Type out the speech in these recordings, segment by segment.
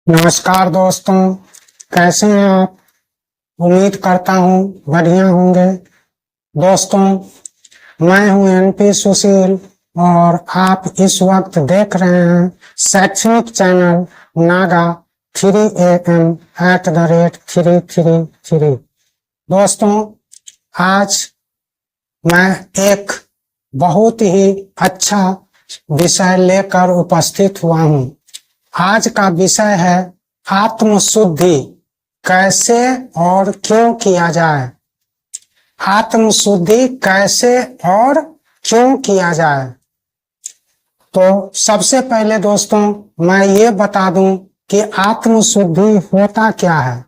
नमस्कार दोस्तों, कैसे हैं आप। उम्मीद करता हूँ बढ़िया होंगे। दोस्तों, मैं हूँ एनपी सुशील और आप इस वक्त देख रहे हैं शैक्षणिक चैनल नागा 3am@333। दोस्तों, आज मैं एक बहुत ही अच्छा विषय लेकर उपस्थित हुआ हूँ। आज का विषय है आत्मशुद्धि कैसे और क्यों किया जाए। आत्मशुद्धि कैसे और क्यों किया जाए। तो सबसे पहले दोस्तों मैं ये बता दूं कि आत्मशुद्धि होता क्या है।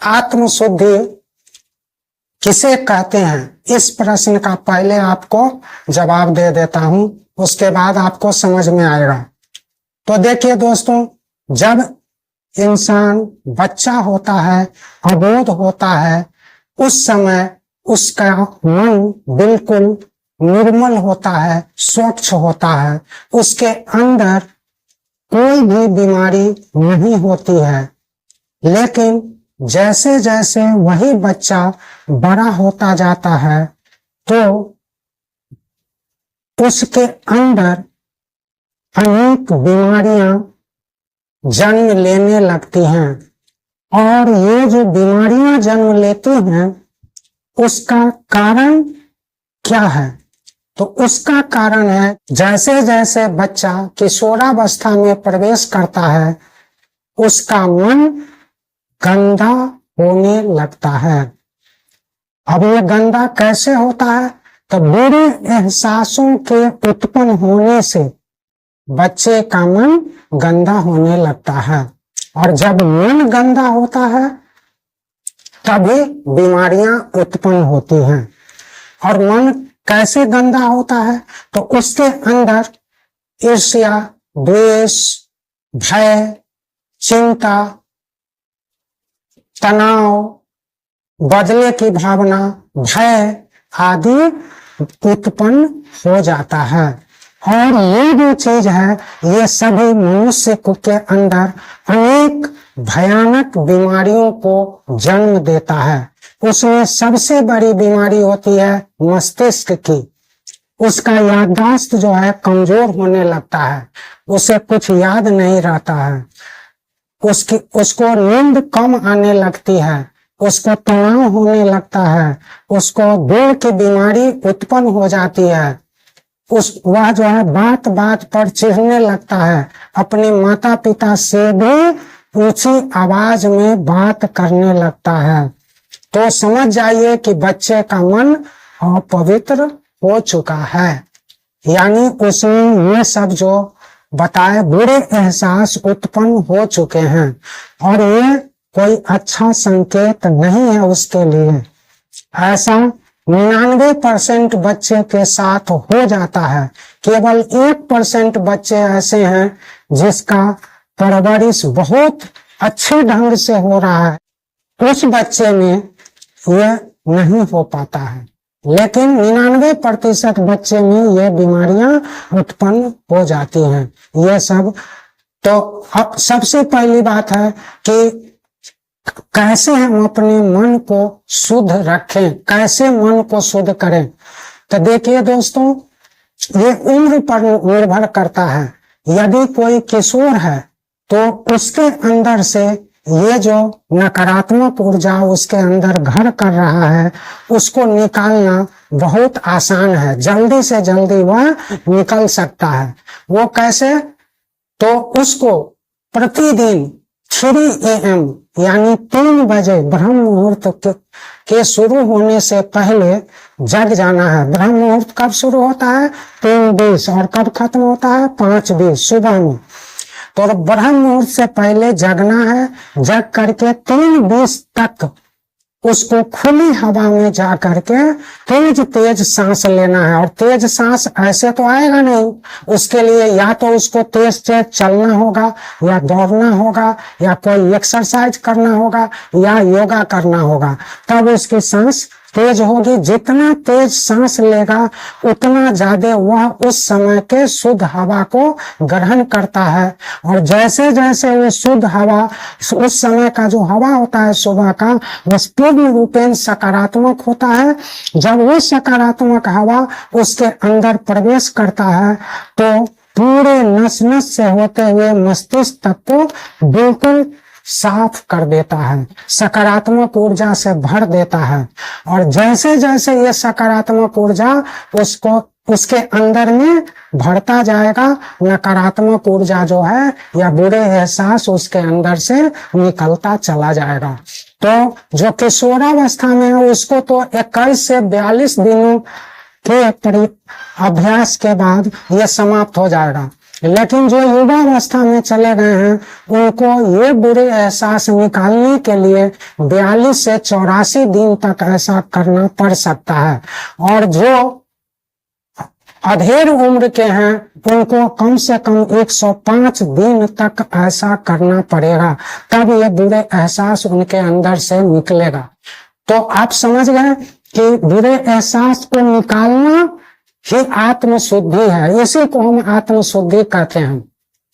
आत्मशुद्धि किसे कहते हैं, इस प्रश्न का पहले आपको जवाब दे देता हूं, उसके बाद आपको समझ में आएगा। तो देखिए दोस्तों, जब इंसान बच्चा होता है, अबोध होता है, उस समय उसका मन बिल्कुल निर्मल होता है, स्वच्छ होता है, उसके अंदर कोई भी बीमारी नहीं होती है। लेकिन जैसे जैसे वही बच्चा बड़ा होता जाता है तो उसके अंदर अनेक बीमारियां जन्म लेने लगती हैं। और ये जो बीमारियां जन्म लेती हैं उसका कारण क्या है। तो उसका कारण है, जैसे जैसे बच्चा किशोरावस्था में प्रवेश करता है उसका मन गंदा होने लगता है। अब ये गंदा कैसे होता है, तो बुरे एहसासों के उत्पन्न होने से बच्चे का मन गंदा होने लगता है। और जब मन गंदा होता है तभी बीमारियां उत्पन्न होती हैं। और मन कैसे गंदा होता है, तो उसके अंदर ईर्ष्या, द्वेष, भय, चिंता, तनाव, बदले की भावना, भय आदि उत्पन्न हो जाता है। और ये जो चीज है, ये सभी मनुष्य के अंदर अनेक भयानक बीमारियों को जन्म देता है। उसमें सबसे बड़ी बीमारी होती है मस्तिष्क की। उसका याददाश्त जो है कमजोर होने लगता है, उसे कुछ याद नहीं रहता है, उसको नींद कम आने लगती है, उसको तनाव होने लगता है, उसको दिल की बीमारी उत्पन्न हो जाती है। वह जो है बात बात पर चिढ़ने लगता है, अपने माता पिता से भी ऊंची आवाज में बात करने लगता है। तो समझ जाइए कि बच्चे का मन अपवित्र हो चुका है, यानी उसमें ये सब जो बताए बुरे एहसास उत्पन्न हो चुके हैं। और ये कोई अच्छा संकेत नहीं है उसके लिए। ऐसा 99% बच्चे के साथ हो जाता है। केवल 1% बच्चे ऐसे हैं जिसका परवरिश बहुत अच्छे ढंग से हो रहा है, उस बच्चे में यह नहीं हो पाता है। लेकिन 99% बच्चे में ये बीमारियां उत्पन्न हो जाती हैं। ये सब तो अब सबसे पहली बात है कि कैसे हम अपने मन को शुद्ध रखें, कैसे मन को शुद्ध करें। तो देखिए दोस्तों, ये उम्र पर निर्भर करता है। यदि कोई किशोर है तो उसके अंदर से ये जो नकारात्मक ऊर्जा उसके अंदर घर कर रहा है उसको निकालना बहुत आसान है, जल्दी से जल्दी वह निकल सकता है। वो कैसे, तो उसको प्रतिदिन 3 AM यानी 3 बजे ब्रह्म मुहूर्त के शुरू होने से पहले जग जाना है। ब्रह्म मुहूर्त कब शुरू होता है, 3:20, और कब खत्म होता है, 5:20 सुबह में। तो ब्रह्म मुहूर्त से पहले जगना है, जग करके 3:20 तक उसको खुली हवा में जा करके तेज तेज सांस लेना है। और तेज सांस ऐसे तो आएगा नहीं, उसके लिए या तो उसको तेज तेज चलना होगा, या दौड़ना होगा, या कोई एक्सरसाइज करना होगा, या योगा करना होगा, तब उसकी सांस तेज होगी, जितना तेज सांस लेगा उतना ज्यादा वह उस समय के शुद्ध हवा को ग्रहण करता है। और जैसे जैसे वो शुद्ध हवा, उस समय का जो हवा होता है सुबह का, वह पूर्ण रूपेण सकारात्मक होता है। जब वो सकारात्मक हवा उसके अंदर प्रवेश करता है तो पूरे नस नस से होते हुए मस्तिष्क तक को बिल्कुल साफ कर देता है, सकारात्मक ऊर्जा से भर देता है। और जैसे जैसे ये सकारात्मक ऊर्जा उसको उसके अंदर में भरता जाएगा, नकारात्मक ऊर्जा जो है या बुरे एहसास उसके अंदर से निकलता चला जाएगा। तो जो किशोरावस्था में है उसको तो 21 से 42 दिनों के अभ्यास के बाद यह समाप्त हो जाएगा। लेकिन जो युवावस्था में चले गए हैं उनको ये बुरे एहसास निकालने के लिए 42 से 84 दिन तक ऐसा करना पड़ सकता है। और जो अधेड़ उम्र के हैं उनको कम से कम 105 दिन तक ऐसा करना पड़ेगा, तब ये बुरे एहसास उनके अंदर से निकलेगा। तो आप समझ गए कि बुरे एहसास को निकालना ही आत्मशुद्धि है। इसी को हम आत्मशुद्धि कहते हैं।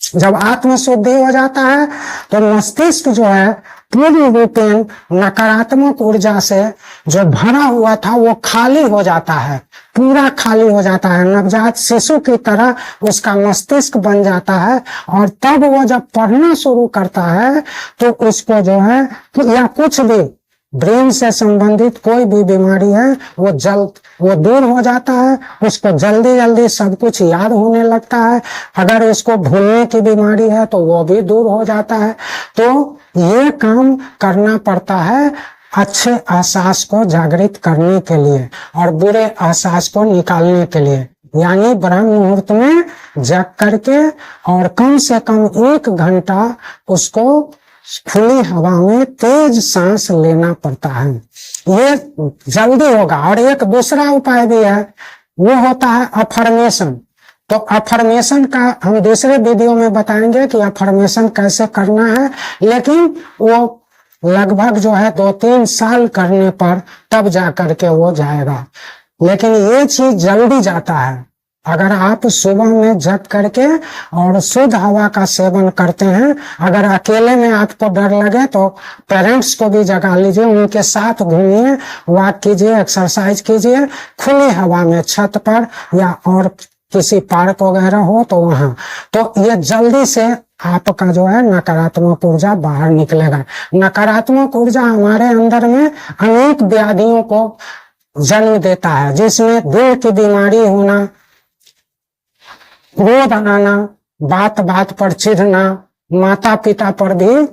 जब आत्मशुद्धि हो जाता है तो मस्तिष्क जो है पूर्ण रूपेण नकारात्मक ऊर्जा से जो भरा हुआ था वो खाली हो जाता है, पूरा खाली हो जाता है। नवजात शिशु की तरह उसका मस्तिष्क बन जाता है। और तब वो जब पढ़ना शुरू करता है तो उसको जो है या कुछ भी ब्रेन से संबंधित कोई भी बीमारी है वो दूर हो जाता है। उसको जल्दी जल्दी सब कुछ याद होने लगता है। अगर उसको भूलने की बीमारी है तो वो भी दूर हो जाता है। तो ये काम करना पड़ता है अच्छे एहसास को जागृत करने के लिए और बुरे एहसास को निकालने के लिए। यानी ब्रह्म मुहूर्त में जग करके और कम से कम 1 घंटा उसको खुली हवा में तेज सांस लेना पड़ता है। ये जल्दी होगा। और एक दूसरा उपाय भी है, वो होता है अफर्मेशन। तो अफर्मेशन का हम दूसरे वीडियो में बताएंगे कि अफर्मेशन कैसे करना है, लेकिन वो लगभग जो है 2-3 साल करने पर तब जा करके वो जाएगा। लेकिन ये चीज जल्दी जाता है। अगर आप सुबह में जग करके और शुद्ध हवा का सेवन करते हैं, अगर अकेले में आपको डर लगे तो पेरेंट्स को भी जगा लीजिए, उनके साथ घूमिए, वॉक कीजिए, एक्सरसाइज कीजिए खुली हवा में, छत पर या और किसी पार्क वगैरह हो तो वहां। तो ये जल्दी से आपका जो है नकारात्मक ऊर्जा बाहर निकलेगा। नकारात्मक ऊर्जा हमारे अंदर में अनेक व्याधियों को जन्म देता है, जिसमें दिल की बीमारी होना, क्रोध आना, बात बात पर चिढ़ना, माता पिता पर भी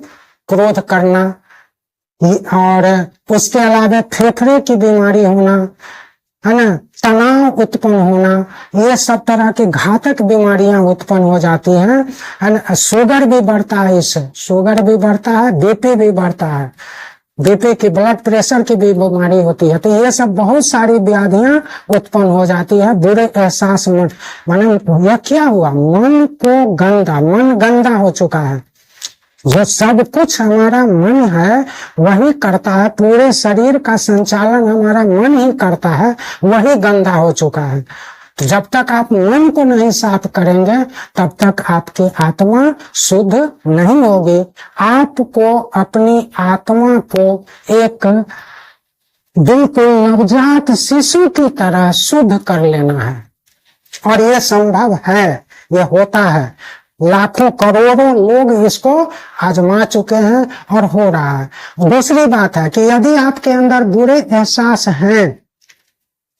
क्रोध करना, और उसके अलावा फेफड़े की बीमारी होना, है ना, तनाव उत्पन्न होना, ये सब तरह की घातक बीमारियां उत्पन्न हो जाती हैं। है ना, शुगर भी बढ़ता है, इससे शुगर भी बढ़ता है, बीपी भी बढ़ता है, बीपी की ब्लड प्रेशर की भी बीमारी होती है। तो ये सब बहुत सारी व्याधियां उत्पन्न हो जाती है बुरे एहसास में। माने यह क्या हुआ, मन गंदा हो चुका है। जो सब कुछ हमारा मन है वही करता है, पूरे शरीर का संचालन हमारा मन ही करता है, वही गंदा हो चुका है। तो जब तक आप मन को नहीं साफ करेंगे तब तक आपकी आत्मा शुद्ध नहीं होगी। आपको अपनी आत्मा को एक बिल्कुल नवजात शिशु की तरह शुद्ध कर लेना है। और ये संभव है, ये होता है। लाखों करोड़ों लोग इसको आजमा चुके हैं और हो रहा है। दूसरी बात है कि यदि आपके अंदर बुरे एहसास हैं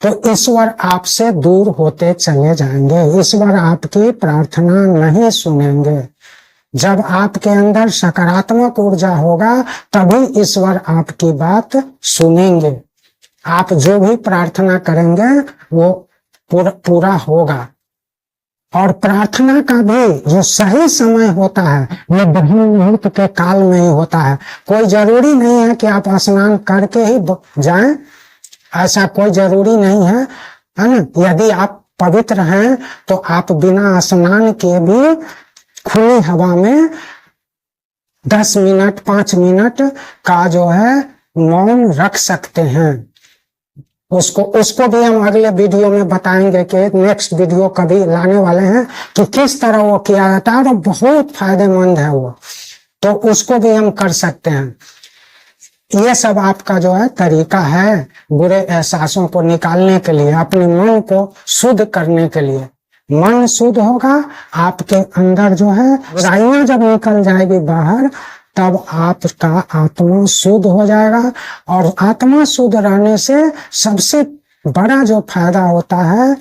तो ईश्वर आपसे दूर होते चले जाएंगे, ईश्वर आपकी प्रार्थना नहीं सुनेंगे। जब आपके अंदर सकारात्मक ऊर्जा होगा तभी ईश्वर आपकी बात सुनेंगे। आप जो भी प्रार्थना करेंगे वो पूरा होगा। और प्रार्थना का भी जो सही समय होता है वो ब्रह्म मुहूर्त के काल में ही होता है। कोई जरूरी नहीं है कि आप स्नान करके ही जाएं, ऐसा कोई जरूरी नहीं है, है ना। यदि आप पवित्र हैं तो आप बिना स्नान किए भी खुली हवा में 10 मिनट 5 मिनट का जो है मौन रख सकते हैं। उसको उसको भी हम अगले वीडियो में बताएंगे कि नेक्स्ट वीडियो कभी लाने वाले हैं कि किस तरह वो किया जाता है, और बहुत फायदेमंद है वो, तो उसको भी हम कर सकते हैं। ये सब आपका जो है तरीका है बुरे एहसासों को निकालने के लिए, अपने मन को शुद्ध करने के लिए। मन शुद्ध होगा, आपके अंदर जो है बुराइयां जब निकल जाएगी बाहर, तब आपका आत्मा शुद्ध हो जाएगा। और आत्मा शुद्ध रहने से सबसे बड़ा जो फायदा होता है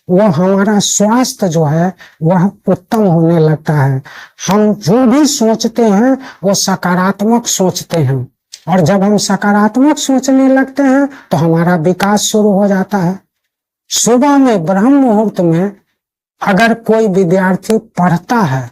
वो हमारा स्वास्थ्य जो है वह उत्तम होने लगता है। हम जो भी सोचते हैं वो सकारात्मक सोचते हैं, और जब हम सकारात्मक सोचने लगते हैं तो हमारा विकास शुरू हो जाता है। सुबह में ब्रह्म मुहूर्त में अगर कोई विद्यार्थी पढ़ता है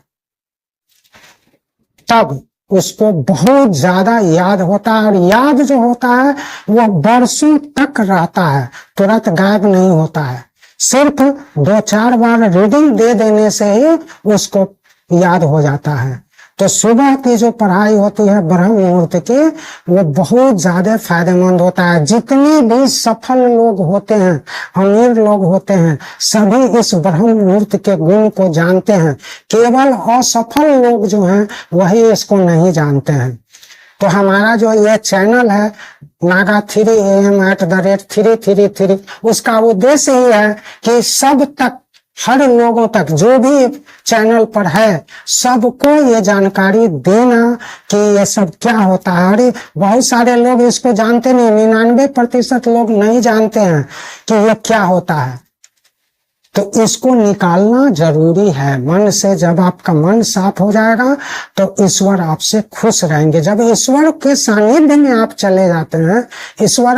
तब उसको बहुत ज्यादा याद होता है, और याद जो होता है वो वर्षों तक रहता है, तुरंत गायब नहीं होता है। सिर्फ 2-4 बार रीडिंग दे देने से ही उसको याद हो जाता है। तो सुबह की जो पढ़ाई होती है ब्रह्म मुहूर्त की, वो बहुत ज्यादा फायदेमंद होता है। जितने भी सफल लोग होते हैं, अमीर लोग होते हैं, सभी इस ब्रह्म मुहूर्त के गुण को जानते हैं। केवल असफल लोग जो हैं वही इसको नहीं जानते हैं। तो हमारा जो ये चैनल है नागा 3am@333, उसका उद्देश्य ही है कि सब तक, हर लोगों तक, जो भी चैनल पर है सबको ये जानकारी देना कि ये सब क्या होता है। अरे बहुत सारे लोग इसको जानते नहीं, 99% लोग नहीं जानते हैं कि ये क्या होता है। तो इसको निकालना जरूरी है मन से। जब आपका मन साफ हो जाएगा तो ईश्वर आपसे खुश रहेंगे। जब ईश्वर के सानिध्य में आप चले जाते हैं, ईश्वर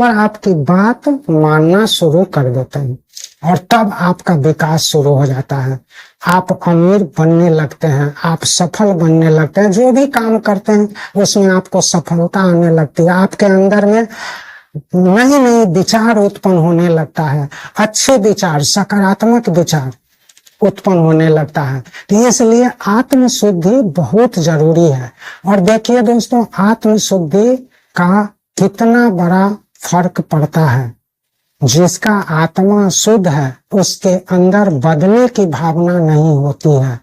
आपकी बात मानना शुरू कर देते हैं, और तब आपका विकास शुरू हो जाता है। आप अमीर बनने लगते हैं, आप सफल बनने लगते हैं। जो भी काम करते हैं उसमें आपको सफलता आने लगती है। आपके अंदर में नए नए विचार उत्पन्न होने लगता है, अच्छे विचार, सकारात्मक विचार उत्पन्न होने लगता है। तो इसलिए आत्म शुद्धि बहुत जरूरी है। और देखिए दोस्तों, आत्म शुद्धि का कितना बड़ा फर्क पड़ता है। जिसका आत्मा शुद्ध है उसके अंदर बदले की भावना नहीं होती है,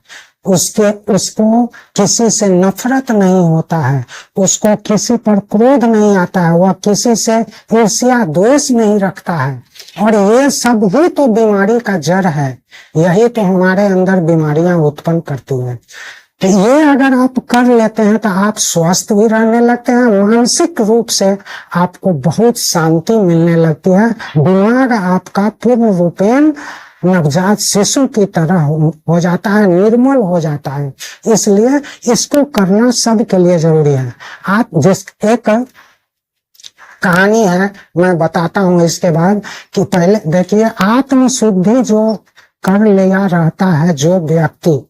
उसको किसी से नफरत नहीं होता है, उसको किसी पर क्रोध नहीं आता है, वह किसी से ईर्ष्या द्वेष नहीं रखता है। और ये सब ही तो बीमारी का जड़ है, यही तो हमारे अंदर बीमारियां उत्पन्न करती है। तो ये अगर आप कर लेते हैं तो आप स्वस्थ भी रहने लगते हैं, मानसिक रूप से आपको बहुत शांति मिलने लगती है। दिमाग आपका पूर्ण रूपेण नवजात शिशु की तरह हो जाता है, निर्मल हो जाता है। इसलिए इसको करना सबके लिए जरूरी है। आप जिस एक कहानी है मैं बताता हूँ इसके बाद, कि पहले देखिए आत्म शुद्धि जो कर लिया रहता है जो व्यक्ति,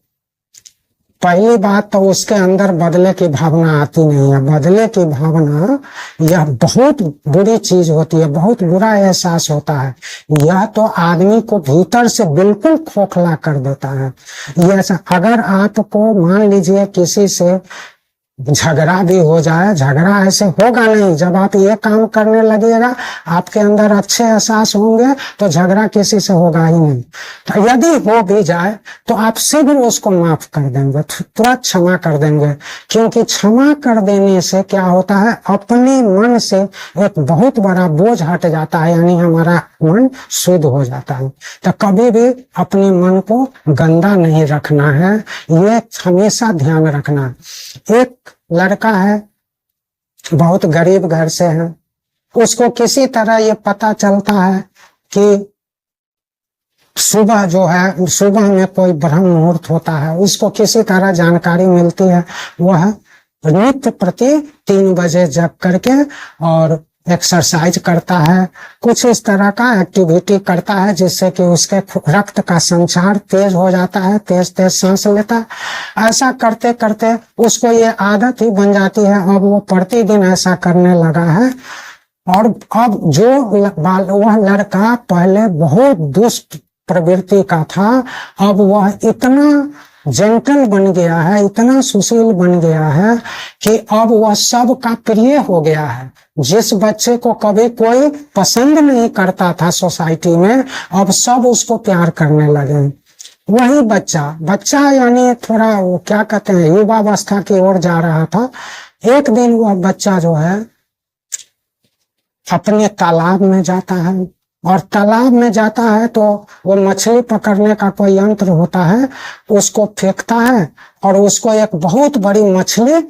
पहली बात तो उसके अंदर बदले की भावना आती नहीं है। बदले की भावना यह बहुत बुरी चीज होती है, बहुत बुरा एहसास होता है। यह तो आदमी को भीतर से बिल्कुल खोखला कर देता है। यह अगर आपको मान लीजिए किसी से झगड़ा भी हो जाए, झगड़ा ऐसे होगा नहीं। जब आप ये काम करने लगेगा आपके अंदर अच्छे एहसास होंगे तो झगड़ा किसी से होगा ही नहीं। तो यदि हो भी जाए तो आप शीघ्र उसको माफ कर देंगे, तुरंत क्षमा कर देंगे। क्योंकि क्षमा कर देने से क्या होता है, अपने मन से एक बहुत बड़ा बोझ हट जाता है, यानी हमारा मन शुद्ध हो जाता है। तो कभी भी अपने मन को गंदा नहीं रखना है, ये हमेशा ध्यान रखना। एक लड़का है, बहुत गरीब घर से है, उसको किसी तरह ये पता चलता है कि सुबह जो है, सुबह में कोई ब्रह्म मुहूर्त होता है, उसको किसी तरह जानकारी मिलती है। वह नित्य प्रति 3 बजे जग करके और एक्सरसाइज करता है, कुछ इस तरह का एक्टिविटी करता है जिससे कि उसके रक्त का संचार तेज हो जाता है, तेज तेज सांस लेता है। ऐसा करते करते उसको ये आदत ही बन जाती है। अब वो प्रतिदिन ऐसा करने लगा है। और अब जो वह लड़का पहले बहुत दुष्ट प्रवृत्ति का था, अब वह इतना जेंटल बन गया है, इतना सुशील बन गया है कि अब वह सब का प्रिय हो गया है। जिस बच्चे को कभी कोई पसंद नहीं करता था सोसाइटी में, अब सब उसको प्यार करने लगे। वही बच्चा यानी थोड़ा वो क्या कहते हैं, युवावस्था की ओर जा रहा था। एक दिन वह बच्चा जो है अपने तालाब में जाता है, और तालाब में जाता है तो वो मछली पकड़ने का कोई यंत्र होता है, उसको फेंकता है और उसको एक बहुत बड़ी मछली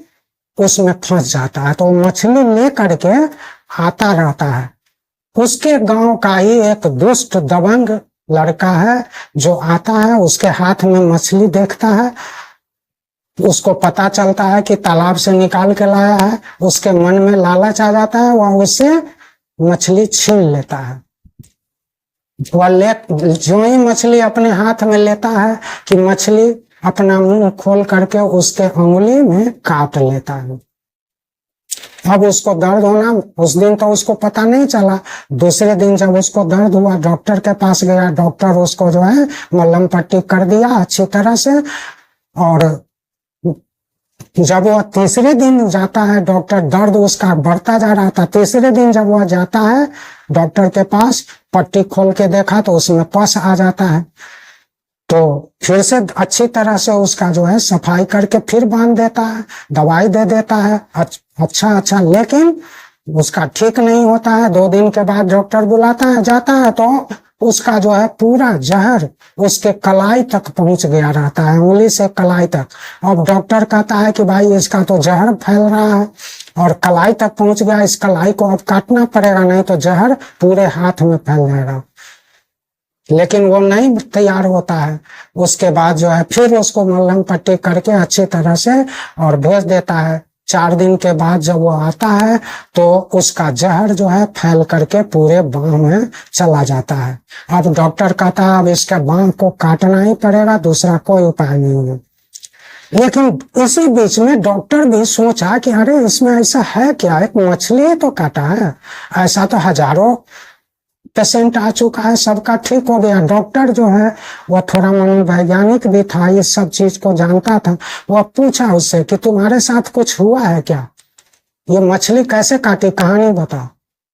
उसमें फंस जाता है। तो मछली ले करके आता रहता है। उसके गांव का ही एक दुष्ट दबंग लड़का है जो आता है, उसके हाथ में मछली देखता है, उसको पता चलता है कि तालाब से निकाल के लाया है। उसके मन में लालच आ जाता है, वह उससे मछली छीन लेता है। वह जो ही मछली अपने हाथ में लेता है कि मछली अपना मुंह खोल करके उसके उंगली में काट लेता है। अब उसको दर्द होना, उस दिन तो उसको पता नहीं चला। दूसरे दिन जब उसको दर्द हुआ, डॉक्टर के पास गया। डॉक्टर उसको जो है मलहम पट्टी कर दिया अच्छी तरह से। और जब वह तीसरे दिन जाता है, डॉक्टर, दर्द उसका बढ़ता जा रहा था। तीसरे दिन जब वह जाता है डॉक्टर के पास, पट्टी खोल के देखा तो उसमें पस आ जाता है। तो फिर से अच्छी तरह से उसका जो है सफाई करके फिर बांध देता है, दवाई दे देता है अच्छा, लेकिन उसका ठीक नहीं होता है। 2 दिन के बाद डॉक्टर बुलाता है, जाता है तो उसका जो है पूरा जहर उसके कलाई तक पहुंच गया रहता है, उंगली से कलाई तक। अब डॉक्टर कहता है कि भाई इसका तो जहर फैल रहा है और कलाई तक पहुंच गया, इस कलाई को अब काटना पड़ेगा, नहीं तो जहर पूरे हाथ में फैल जाएगा। लेकिन वो नहीं तैयार होता है। उसके बाद जो है फिर उसको मलहम पट्टी करके अच्छी तरह से और भेज देता है। 4 दिन के बाद जब वो आता है तो उसका जहर जो है फैल करके पूरे बांह में चला जाता है। अब डॉक्टर कहता है अब इसके बांह को काटना ही पड़ेगा, दूसरा कोई उपाय नहीं है। लेकिन इसी बीच में डॉक्टर भी सोचा कि अरे इसमें ऐसा है क्या, एक मछली तो काटा है, ऐसा तो हजारों पेशेंट आ चुका है, सबका ठीक हो गया। डॉक्टर जो है वह थोड़ा मनोवैज्ञानिक भी था, ये सब चीज को जानता था। वह पूछा उससे कि तुम्हारे साथ कुछ हुआ है क्या, ये मछली कैसे काटी, कहानी बताओ।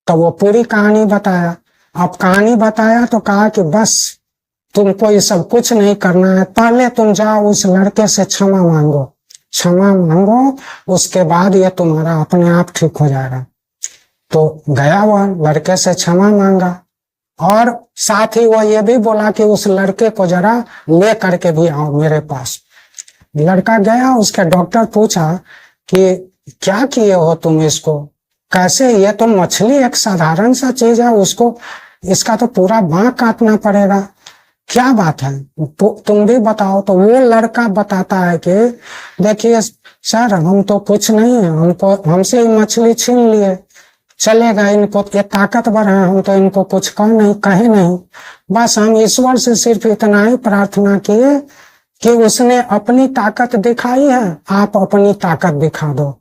तो वो पूरी कहानी बताया। अब कहानी बताया तो कहा कि बस तुमको ये सब कुछ नहीं करना है, पहले तुम जाओ उस लड़के से क्षमा मांगो, उसके बाद ये तुम्हारा अपने आप ठीक हो जाएगा। तो गया वह लड़के से क्षमा मांगा, और साथ ही वो ये भी बोला कि उस लड़के को जरा ले करके भी आओ मेरे पास। लड़का गया, उसके डॉक्टर पूछा कि क्या किए हो तुम इसको, कैसे, ये तो मछली एक साधारण सा चीज है, उसको इसका तो पूरा बांह काटना पड़ेगा, क्या बात है, तुम भी बताओ। तो वो लड़का बताता है कि देखिए सर, हम तो कुछ नहीं है, हमसे मछली छीन लिए, चलेगा, इनको ये ताकतवर है, हम तो इनको कुछ कहे नहीं, बस हम ईश्वर से सिर्फ इतना ही प्रार्थना किए कि उसने अपनी ताकत दिखाई है, आप अपनी ताकत दिखा दो,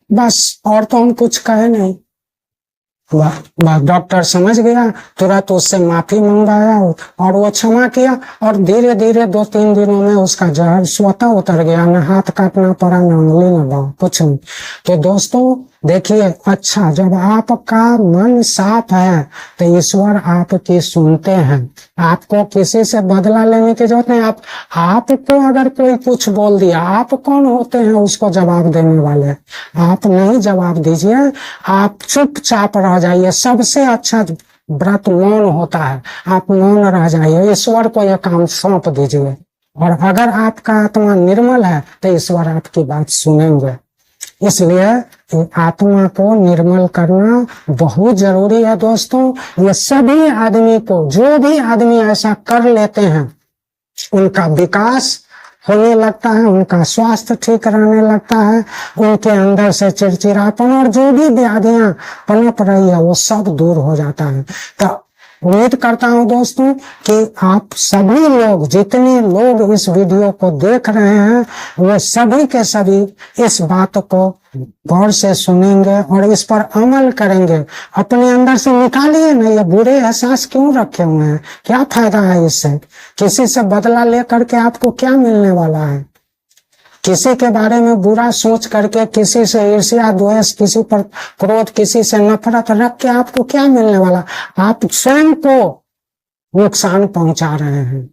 बस, और तो हम कुछ कहे नहीं। डॉक्टर समझ गया, तुरंत उससे माफी मंगवाया और वो क्षमा किया, और धीरे धीरे 2-3 दिनों में उसका जहर स्वतः उतर गया, न हाथ काटना पड़ा, न उंगली, न बांह, कुछ नहीं। तो दोस्तों देखिए, अच्छा, जब आपका मन साफ है तो ईश्वर आपकी सुनते हैं। आपको किसी से बदला लेने की जरूरत नहीं। आपको अगर कोई कुछ बोल दिया, आप कौन होते हैं उसको जवाब देने वाले? आप नहीं जवाब दीजिए, आप चुपचाप रह जाइए। सबसे अच्छा व्रत मौन होता है, आप मौन रह जाइए, ईश्वर को यह काम सौंप दीजिए। और अगर आपका आत्मा निर्मल है तो ईश्वर आपकी बात सुनेंगे। इसलिए आत्मा को निर्मल करना बहुत जरूरी है दोस्तों। ये सभी आदमी को, जो भी आदमी ऐसा कर लेते हैं, उनका विकास होने लगता है, उनका स्वास्थ्य ठीक रहने लगता है, उनके अंदर से चिड़चिड़ापन और जो भी व्याधियां पनप रही है वो सब दूर हो जाता है। तो उम्मीद करता हूं दोस्तों कि आप सभी लोग, जितने लोग इस वीडियो को देख रहे हैं, वो सभी के सभी इस बात को गौर से सुनेंगे और इस पर अमल करेंगे। अपने अंदर से निकालिए ना, ये बुरे एहसास क्यों रखे हुए हैं, क्या फायदा है इससे? किसी से बदला लेकर के आपको क्या मिलने वाला है? किसी के बारे में बुरा सोच करके, किसी से ईर्ष्या द्वेष, किसी पर क्रोध, किसी से नफरत रख के आपको क्या मिलने वाला? आप स्वयं को नुकसान पहुंचा रहे हैं।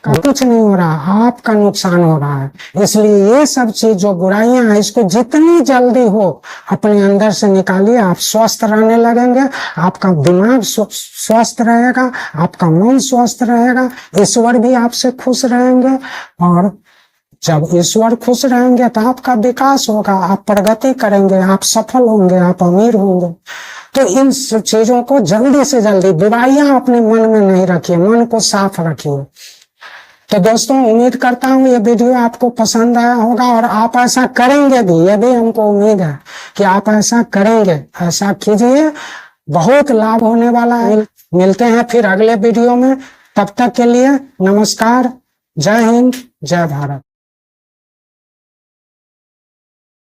कुछ नहीं हो रहा, आपका नुकसान हो रहा है। इसलिए ये सब चीज जो बुराइयां हैं, इसको जितनी जल्दी हो अपने अंदर से निकालिए। आप स्वस्थ रहने लगेंगे, आपका दिमाग स्वस्थ रहेगा, आपका मन स्वस्थ रहेगा, ईश्वर भी आपसे खुश रहेंगे। और जब ईश्वर खुश रहेंगे तो आपका विकास होगा, आप प्रगति करेंगे, आप सफल होंगे, आप अमीर होंगे। तो इन चीजों को जल्दी से जल्दी, बुराइयां अपने मन में नहीं रखिए, मन को साफ रखिए। तो दोस्तों, उम्मीद करता हूँ ये वीडियो आपको पसंद आया होगा और आप ऐसा करेंगे भी, ये भी हमको उम्मीद है कि आप ऐसा करेंगे। ऐसा कीजिए, बहुत लाभ होने वाला है। मिलते हैं फिर अगले वीडियो में, तब तक के लिए नमस्कार, जय हिंद, जय भारत।